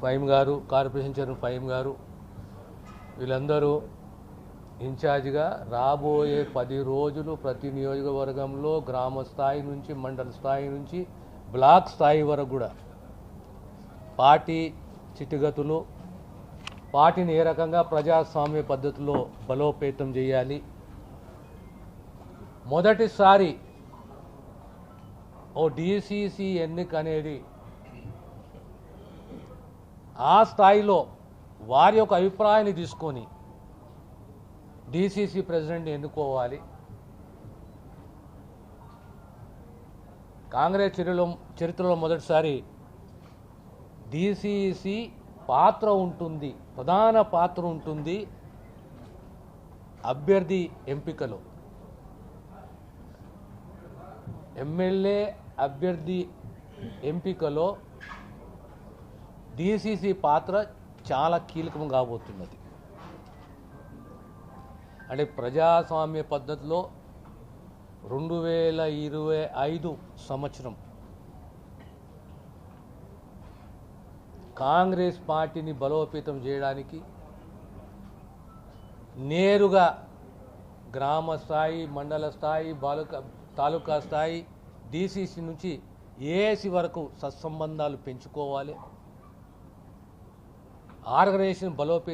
ఫహీం గారు, corporation chairman Faheem గారు, వీళ్ళందరూ ఇన్ఛార్జిగా రాబోయే 10 రోజులు ప్రతి నియోజకవర్గంలో గ్రామ స్థాయి నుంచి మండల స్థాయి నుంచి బ్లాక్ స్థాయి వరకు కూడా పార్టీ చిట్టుగతులు, పార్టీని ఏ రకంగా ప్రజాస్వామ్య పద్ధతిలో బలోపేతం చేయాలి, మొదటిసారి ఓ డిసిసి ఎన్నిక అనేది ఆ స్థాయిలో వారి యొక్క అభిప్రాయాన్ని తీసుకొని డిసిసి ప్రెసిడెంట్ని ఎన్నుకోవాలి. కాంగ్రెస్ చరిత్రలో మొదటిసారి డిసిసి పాత్ర ఉంటుంది, ప్రధాన పాత్ర ఉంటుంది అభ్యర్థి ఎంపికలో. ఎమ్మెల్యే అభ్యర్థి ఎంపికలో డిసిసి పాత్ర చాలా కీలకం కాబోతున్నది. అంటే ప్రజాస్వామ్య పద్ధతిలో 2025 సంవత్సరం కాంగ్రెస్ పార్టీని బలోపేతం చేయడానికి నేరుగా గ్రామ స్థాయి, మండల స్థాయి, తాలూకా స్థాయి, డిసిసి నుంచి ఏసీ వరకు సత్సంబంధాలు పెంచుకోవాలి. ఆర్గనైజేషన్ బలోపేతం